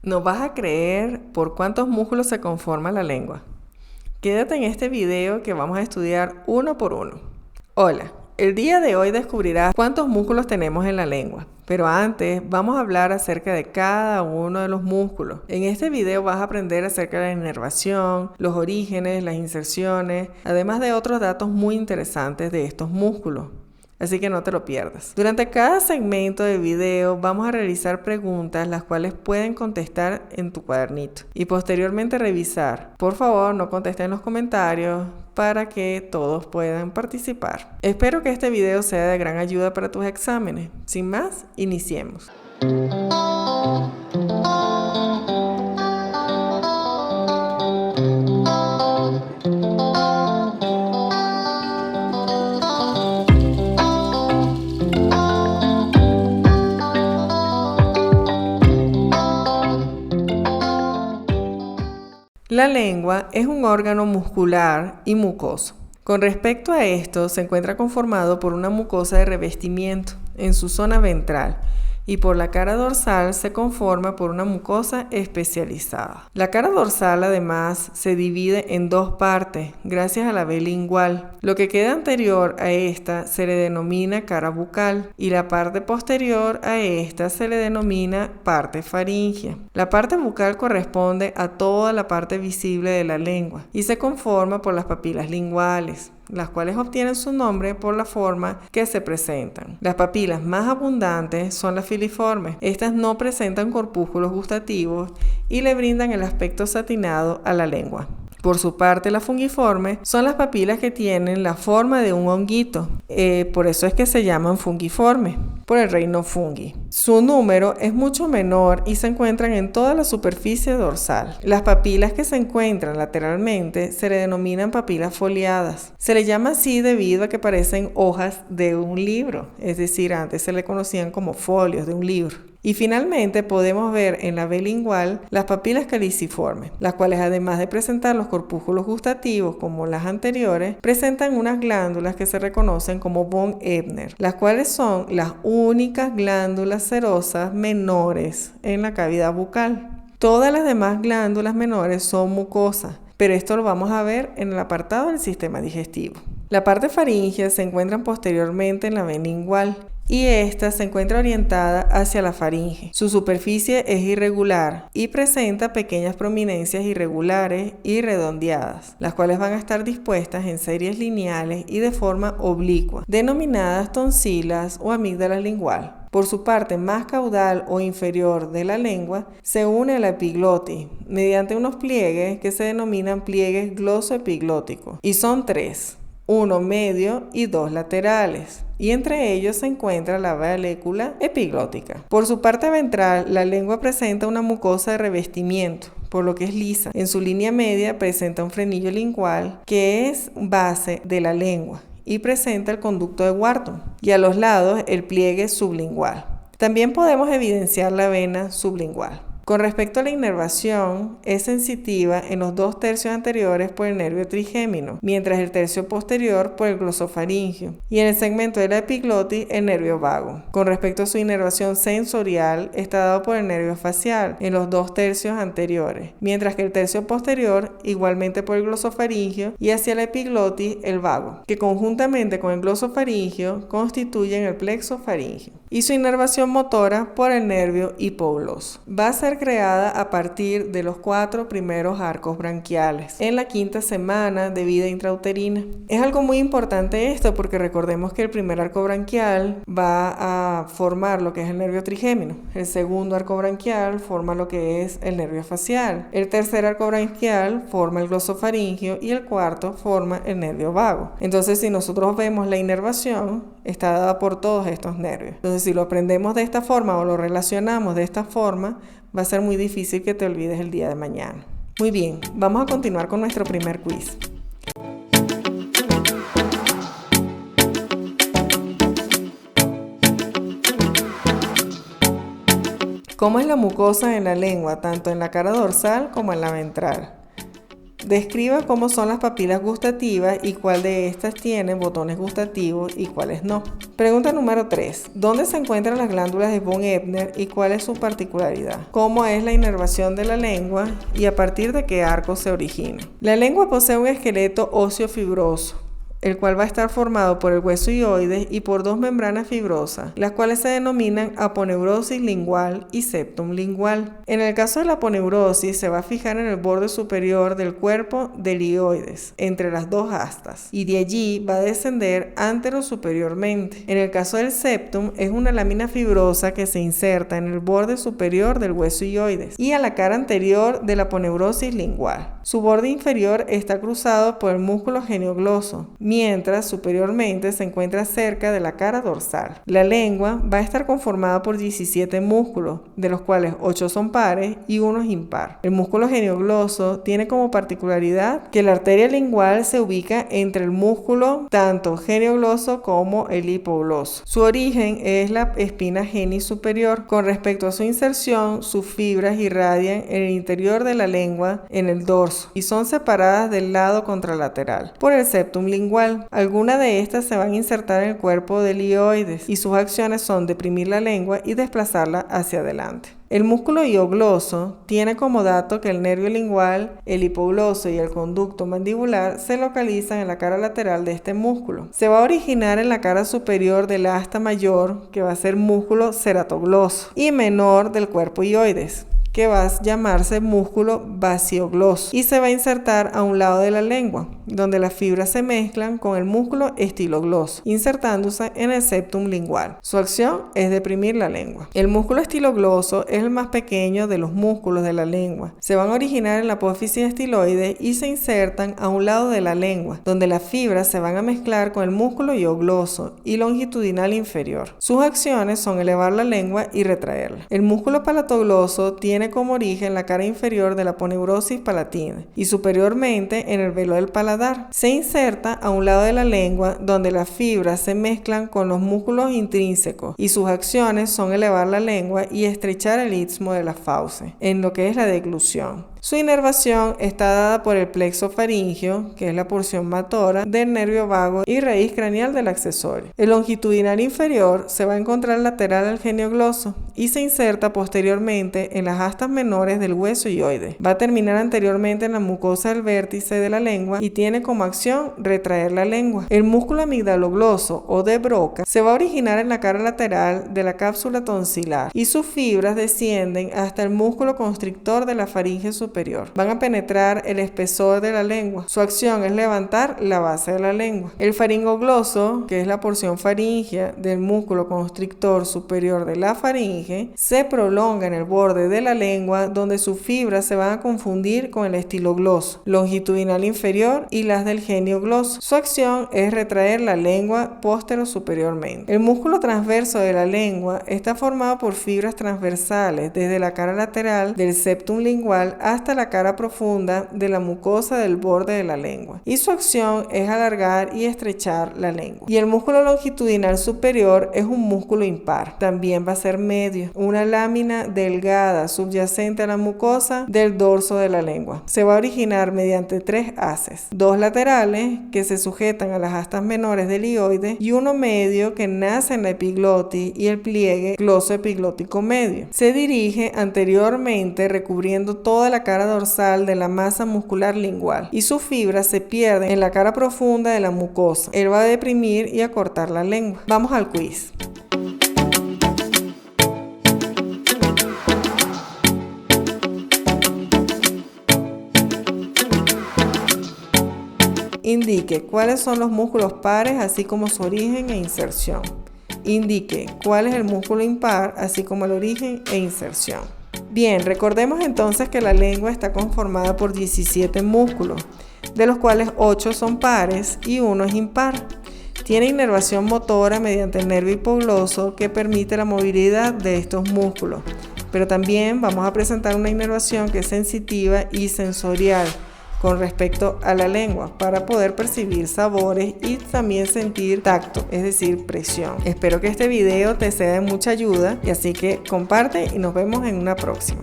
No vas a creer por cuántos músculos se conforma la lengua. Quédate en este video que vamos a estudiar uno por uno. Hola, el día de hoy descubrirás cuántos músculos tenemos en la lengua. Pero antes vamos a hablar acerca de cada uno de los músculos. En este video vas a aprender acerca de la inervación, los orígenes, las inserciones, además de otros datos muy interesantes de estos músculos. Así que no te lo pierdas. Durante cada segmento del video vamos a realizar preguntas las cuales pueden contestar en tu cuadernito y posteriormente revisar. Por favor, no contesten en los comentarios para que todos puedan participar. Espero que este video sea de gran ayuda para tus exámenes. Sin más, iniciemos. La lengua es un órgano muscular y mucoso. Con respecto a esto, se encuentra conformado por una mucosa de revestimiento en su zona ventral y por la cara dorsal se conforma por una mucosa especializada. La cara dorsal además se divide en dos partes gracias a la vela lingual. Lo que queda anterior a esta se le denomina cara bucal y la parte posterior a esta se le denomina parte faríngea. La parte bucal corresponde a toda la parte visible de la lengua y se conforma por las papilas linguales, las cuales obtienen su nombre por la forma que se presentan. Las papilas más abundantes son las filiformes. Estas no presentan corpúsculos gustativos y le brindan el aspecto satinado a la lengua. Por su parte, las fungiformes son las papilas que tienen la forma de un honguito. Por eso es que se llaman fungiformes, por el reino fungi. Su número es mucho menor y se encuentran en toda la superficie dorsal. Las papilas que se encuentran lateralmente se le denominan papilas foliadas. Se le llama así debido a que parecen hojas de un libro, es decir, antes se le conocían como folios de un libro. Y finalmente podemos ver en la vela lingual las papilas caliciformes, las cuales además de presentar los corpúsculos gustativos como las anteriores, presentan unas glándulas que se reconocen como von Ebner, las cuales son las únicas glándulas serosas menores en la cavidad bucal. Todas las demás glándulas menores son mucosas, pero esto lo vamos a ver en el apartado del sistema digestivo. La parte faríngea se encuentra posteriormente en la vena lingual y esta se encuentra orientada hacia la faringe. Su superficie es irregular y presenta pequeñas prominencias irregulares y redondeadas, las cuales van a estar dispuestas en series lineales y de forma oblicua, denominadas tonsilas o amígdalas lingual. Por su parte más caudal o inferior de la lengua, se une a la epiglotis mediante unos pliegues que se denominan pliegues glosoepiglóticos y son tres. Uno medio y dos laterales, y entre ellos se encuentra la valécula epiglótica. Por su parte ventral, la lengua presenta una mucosa de revestimiento, por lo que es lisa. En su línea media presenta un frenillo lingual que es base de la lengua y presenta el conducto de Wharton, y a los lados el pliegue sublingual. También podemos evidenciar la vena sublingual. Con respecto a la inervación, es sensitiva en los 2/3 anteriores por el nervio trigémino, mientras el tercio posterior por el glosofaringio, y en el segmento de la epiglotis el nervio vago. Con respecto a su inervación sensorial, está dado por el nervio facial en los 2/3 anteriores, mientras que el tercio posterior igualmente por el glosofaringio y hacia la epiglotis el vago, que conjuntamente con el glosofaringio constituyen el plexo faríngeo. Y su inervación motora por el nervio hipogloso. Va a ser creada a partir de los 4 primeros arcos branquiales en la 5ª semana de vida intrauterina. Es algo muy importante esto porque recordemos que el primer arco branquial va a formar lo que es el nervio trigémino, el segundo arco branquial forma lo que es el nervio facial, el tercer arco branquial forma el glosofaringio y el cuarto forma el nervio vago. Entonces, si nosotros vemos la inervación, está dada por todos estos nervios. Entonces, si lo aprendemos de esta forma o lo relacionamos de esta forma, va a ser muy difícil que te olvides el día de mañana. Muy bien, vamos a continuar con nuestro primer quiz. ¿Cómo es la mucosa en la lengua, tanto en la cara dorsal como en la ventral? Describa cómo son las papilas gustativas y cuál de estas tienen botones gustativos y cuáles no. Pregunta número 3. ¿Dónde se encuentran las glándulas de von Ebner y cuál es su particularidad? ¿Cómo es la inervación de la lengua y a partir de qué arco se origina? La lengua posee un esqueleto óseo fibroso, el cual va a estar formado por el hueso hyoides y por dos membranas fibrosas, las cuales se denominan aponeurosis lingual y septum lingual. En el caso de la aponeurosis, se va a fijar en el borde superior del cuerpo del hyoides, entre las dos astas, y de allí va a descender antero-superiormente. En el caso del septum, es una lámina fibrosa que se inserta en el borde superior del hueso hyoides y a la cara anterior de la aponeurosis lingual. Su borde inferior está cruzado por el músculo geniogloso, mientras superiormente se encuentra cerca de la cara dorsal. La lengua va a estar conformada por 17 músculos, de los cuales 8 son pares y 1 es impar. El músculo geniogloso tiene como particularidad que la arteria lingual se ubica entre el músculo tanto geniogloso como el hipogloso. Su origen es la espina geni superior. Con respecto a su inserción, sus fibras irradian en el interior de la lengua en el dorso y son separadas del lado contralateral por el septum lingual. Algunas de estas se van a insertar en el cuerpo del hyoides y sus acciones son deprimir la lengua y desplazarla hacia adelante. El músculo hipogloso tiene como dato que el nervio lingual, el hipogloso y el conducto mandibular se localizan en la cara lateral de este músculo. Se va a originar en la cara superior del asta mayor, que va a ser músculo ceratogloso, y menor del cuerpo hyoides, que va a llamarse músculo basiogloso, y se va a insertar a un lado de la lengua, donde las fibras se mezclan con el músculo estilogloso, insertándose en el septum lingual. Su acción es deprimir la lengua. El músculo estilogloso es el más pequeño de los músculos de la lengua. Se van a originar en la apófisis estiloide y se insertan a un lado de la lengua, donde las fibras se van a mezclar con el músculo hiogloso y longitudinal inferior. Sus acciones son elevar la lengua y retraerla. El músculo palatogloso tiene como origen la cara inferior de la aponeurosis palatina y superiormente en el velo del paladar. Se inserta a un lado de la lengua donde las fibras se mezclan con los músculos intrínsecos y sus acciones son elevar la lengua y estrechar el istmo de la fauce, en lo que es la deglución. Su inervación está dada por el plexo faríngeo, que es la porción motora del nervio vago y raíz craneal del accesorio. El longitudinal inferior se va a encontrar lateral al geniogloso y se inserta posteriormente en las astas menores del hueso hyoides. Va a terminar anteriormente en la mucosa del vértice de la lengua y tiene como acción retraer la lengua. El músculo amigdalogloso o de Broca se va a originar en la cara lateral de la cápsula tonsilar y sus fibras descienden hasta el músculo constrictor de la faringe superior. Van a penetrar el espesor de la lengua. Su acción es levantar la base de la lengua. El faringogloso, que es la porción faríngea del músculo constrictor superior de la faringe, se prolonga en el borde de la lengua donde sus fibras se van a confundir con el estilogloso, longitudinal inferior y las del geniogloso. Su acción es retraer la lengua postero-superiormente. El músculo transverso de la lengua está formado por fibras transversales desde la cara lateral del septum lingual hasta la cara profunda de la mucosa del borde de la lengua, y su acción es alargar y estrechar la lengua. Y el músculo longitudinal superior es un músculo impar, también va a ser medio, una lámina delgada subyacente a la mucosa del dorso de la lengua. Se va a originar mediante 3 haces, 2 laterales que se sujetan a las astas menores del hyoides y uno medio que nace en la epiglotis y el pliegue glosoepiglótico medio. Se dirige anteriormente recubriendo toda la cara dorsal de la masa muscular lingual y sus fibras se pierden en la cara profunda de la mucosa. Él va a deprimir y acortar la lengua. Vamos al quiz. Indique cuáles son los músculos pares, así como su origen e inserción. Indique cuál es el músculo impar, así como el origen e inserción. Bien, recordemos entonces que la lengua está conformada por 17 músculos, de los cuales 8 son pares y 1 es impar. Tiene inervación motora mediante el nervio hipogloso que permite la movilidad de estos músculos, pero también vamos a presentar una inervación que es sensitiva y sensorial con respecto a la lengua para poder percibir sabores y también sentir tacto, es decir, presión. Espero que este video te sea de mucha ayuda y así que comparte y nos vemos en una próxima.